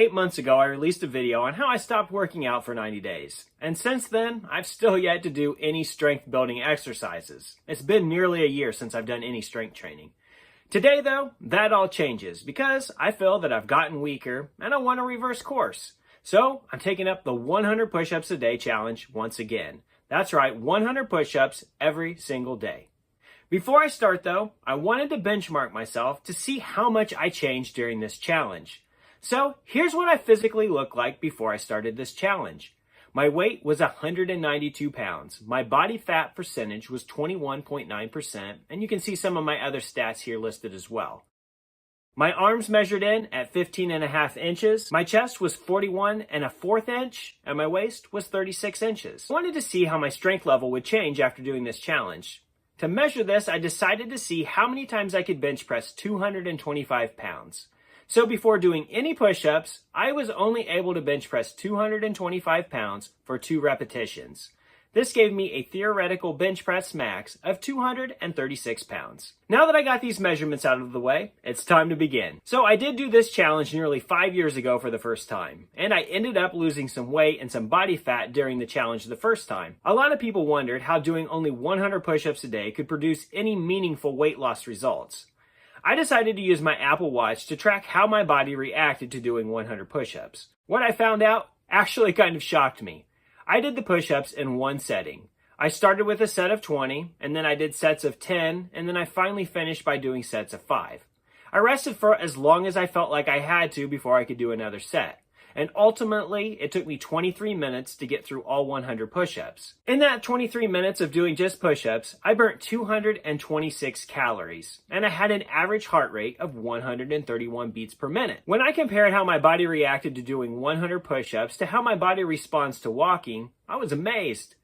8 months ago, I released a video on how I stopped working out for 90 days. And since then, I've still yet to do any strength building exercises. It's been nearly a year since I've done any strength training. Today though, that all changes because I feel that I've gotten weaker and I want to reverse course. So I'm taking up the 100 push-ups a day challenge once again. That's right, 100 push-ups every single day. Before I start though, I wanted to benchmark myself to see how much I changed during this challenge. So here's what I physically looked like before I started this challenge. My weight was 192 pounds. My body fat percentage was 21.9%, and you can see some of my other stats here listed as well. My arms measured in at 15.5 inches. My chest was 41.25 inches, and my waist was 36 inches. I wanted to see how my strength level would change after doing this challenge. To measure this, I decided to see how many times I could bench press 225 pounds. So before doing any push-ups, I was only able to bench press 225 pounds for 2 repetitions. This gave me a theoretical bench press max of 236 pounds. Now that I got these measurements out of the way, it's time to begin. So I did do this challenge nearly 5 years ago for the first time, and I ended up losing some weight and some body fat during the challenge the first time. A lot of people wondered how doing only 100 push-ups a day could produce any meaningful weight loss results. I decided to use my Apple Watch to track how my body reacted to doing 100 push-ups. What I found out actually kind of shocked me. I did the push-ups in one setting. I started with a set of 20, and then I did sets of 10, and then I finally finished by doing sets of 5. I rested for as long as I felt like I had to before I could do another set. And ultimately, it took me 23 minutes to get through all 100 push-ups. In that 23 minutes of doing just push-ups, I burnt 226 calories, and I had an average heart rate of 131 beats per minute. When I compared how my body reacted to doing 100 push-ups to how my body responds to walking, I was amazed.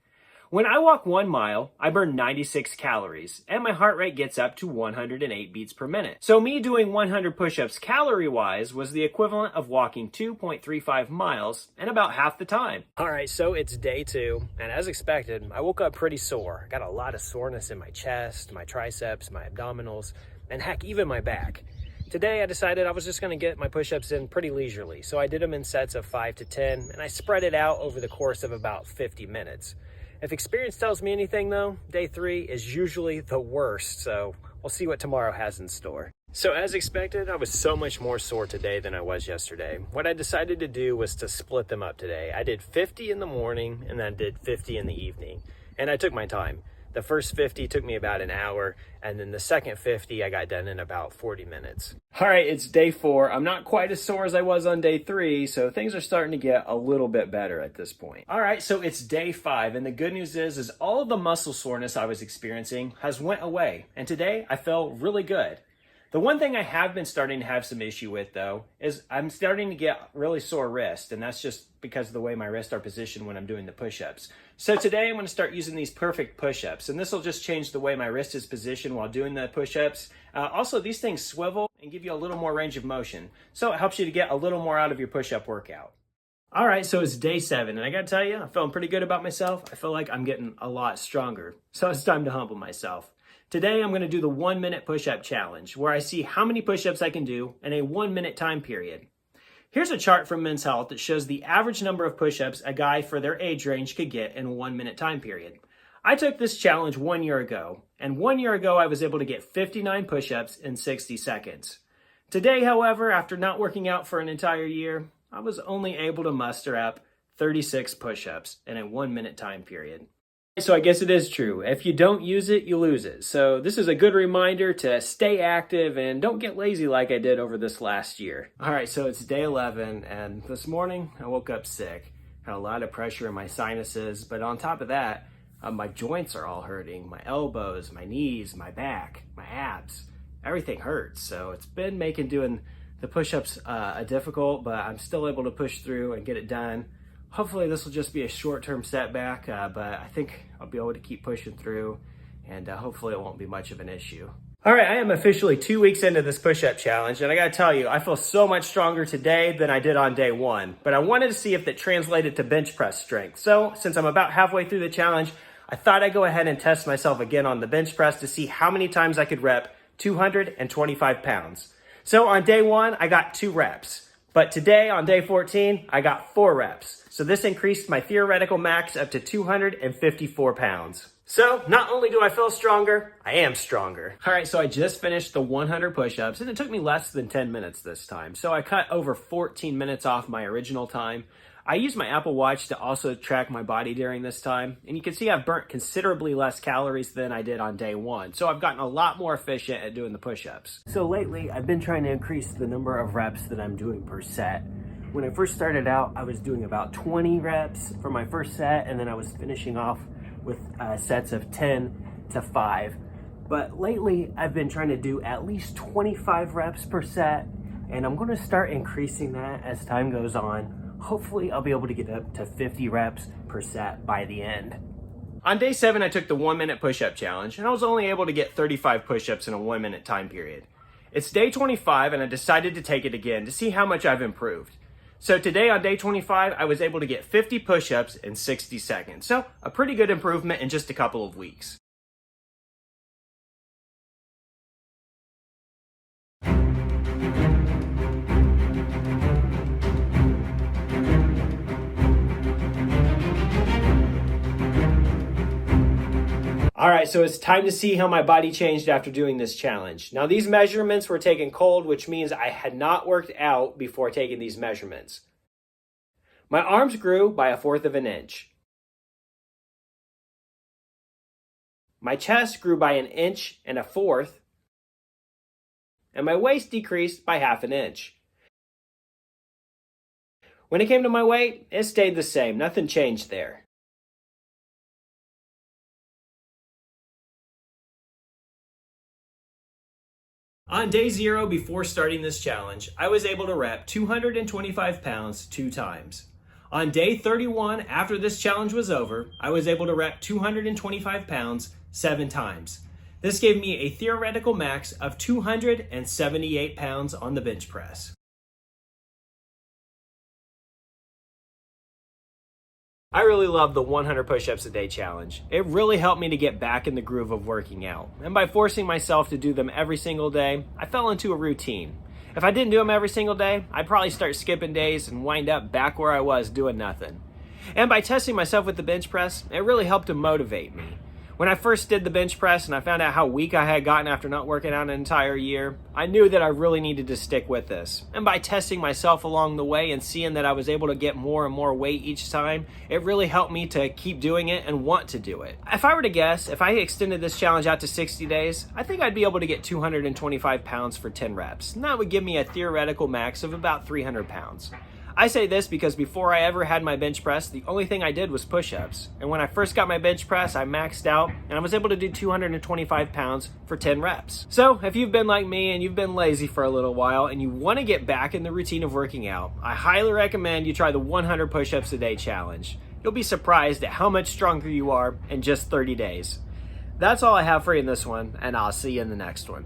When I walk 1 mile, I burn 96 calories, and my heart rate gets up to 108 beats per minute. So me doing 100 push-ups calorie-wise was the equivalent of walking 2.35 miles in about half the time. All right, so it's day 2, and as expected, I woke up pretty sore. I got a lot of soreness in my chest, my triceps, my abdominals, and heck, even my back. Today, I decided I was just going to get my push-ups in pretty leisurely, so I did them in sets of 5 to 10, and I spread it out over the course of about 50 minutes. If experience tells me anything though, day 3 is usually the worst, so we'll see what tomorrow has in store. So as expected, I was so much more sore today than I was yesterday. What I decided to do was to split them up today. I did 50 in the morning and then did 50 in the evening. And I took my time. The first 50 took me about an hour, and then the second 50 I got done in about 40 minutes. All right, it's day 4. I'm not quite as sore as I was on day 3, so things are starting to get a little bit better at this point. All right, so it's day 5, and the good news is all of the muscle soreness I was experiencing has went away, and today I feel really good. The one thing I have been starting to have some issue with though is I'm starting to get really sore wrists, and that's just because of the way my wrists are positioned when I'm doing the push-ups. So today I'm going to start using these perfect push-ups, and this will just change the way my wrist is positioned while doing the push-ups. Also, these things swivel and give you a little more range of motion, so it helps you to get a little more out of your push-up workout. All right, so it's day 7, and I gotta tell you, I'm feeling pretty good about myself. I feel like I'm getting a lot stronger, so it's time to humble myself. Today, I'm going to do the 1-minute push-up challenge, where I see how many push-ups I can do in a 1-minute time period. Here's a chart from Men's Health that shows the average number of push-ups a guy for their age range could get in a 1-minute time period. I took this challenge 1 year ago, and 1 year ago I was able to get 59 push-ups in 60 seconds. Today, however, after not working out for an entire year, I was only able to muster up 36 push-ups in a 1-minute time period. So I guess it is true. If you don't use it, you lose it. So this is a good reminder to stay active and don't get lazy like I did over this last year. All right, so it's day 11, and this morning I woke up sick. Had a lot of pressure in my sinuses, but on top of that, my joints are all hurting. My elbows, my knees, my back, my abs, everything hurts. So it's been making doing the push-ups difficult, but I'm still able to push through and get it done. Hopefully this will just be a short-term setback, but I think I'll be able to keep pushing through, and hopefully it won't be much of an issue. All right, I am officially 2 weeks into this push-up challenge, and I gotta tell you, I feel so much stronger today than I did on day 1, but I wanted to see if that translated to bench press strength. So since I'm about halfway through the challenge, I thought I'd go ahead and test myself again on the bench press to see how many times I could rep 225 pounds. So on day 1, I got 2 reps. But today on day 14, I got 4 reps. So this increased my theoretical max up to 254 pounds. So not only do I feel stronger, I am stronger. All right, so I just finished the 100 push-ups and it took me less than 10 minutes this time. So I cut over 14 minutes off my original time. I used my Apple Watch to also track my body during this time, and you can see I've burnt considerably less calories than I did on day 1. So I've gotten a lot more efficient at doing the push-ups. So lately, I've been trying to increase the number of reps that I'm doing per set. When I first started out, I was doing about 20 reps for my first set, and then I was finishing off with sets of 10 to 5. But lately, I've been trying to do at least 25 reps per set, and I'm gonna start increasing that as time goes on. Hopefully, I'll be able to get up to 50 reps per set by the end. On day 7, I took the 1-minute push-up challenge, and I was only able to get 35 push-ups in a 1-minute time period. It's day 25, and I decided to take it again to see how much I've improved. So today on day 25, I was able to get 50 push-ups in 60 seconds. So a pretty good improvement in just a couple of weeks. All right, so it's time to see how my body changed after doing this challenge. Now, these measurements were taken cold, which means I had not worked out before taking these measurements. My arms grew by 1/4 of an inch. My chest grew by 1 1/4 inches, and my waist decreased by 1/2 inch. When it came to my weight, it stayed the same. Nothing changed there. On day 0 before starting this challenge, I was able to rep 225 pounds 2 times. On day 31, after this challenge was over, I was able to rep 225 pounds 7 times. This gave me a theoretical max of 278 pounds on the bench press. I really love the 100 push-ups a day challenge. It really helped me to get back in the groove of working out. And by forcing myself to do them every single day, I fell into a routine. If I didn't do them every single day, I'd probably start skipping days and wind up back where I was doing nothing. And by testing myself with the bench press, it really helped to motivate me. When I first did the bench press and I found out how weak I had gotten after not working out an entire year, I knew that I really needed to stick with this. And by testing myself along the way and seeing that I was able to get more and more weight each time, it really helped me to keep doing it and want to do it. If I were to guess, if I extended this challenge out to 60 days, I think I'd be able to get 225 pounds for 10 reps. And that would give me a theoretical max of about 300 pounds. I say this because before I ever had my bench press, the only thing I did was push-ups. And when I first got my bench press, I maxed out and I was able to do 225 pounds for 10 reps. So if you've been like me and you've been lazy for a little while and you want to get back in the routine of working out, I highly recommend you try the 100 push-ups a day challenge. You'll be surprised at how much stronger you are in just 30 days. That's all I have for you in this one, and I'll see you in the next one.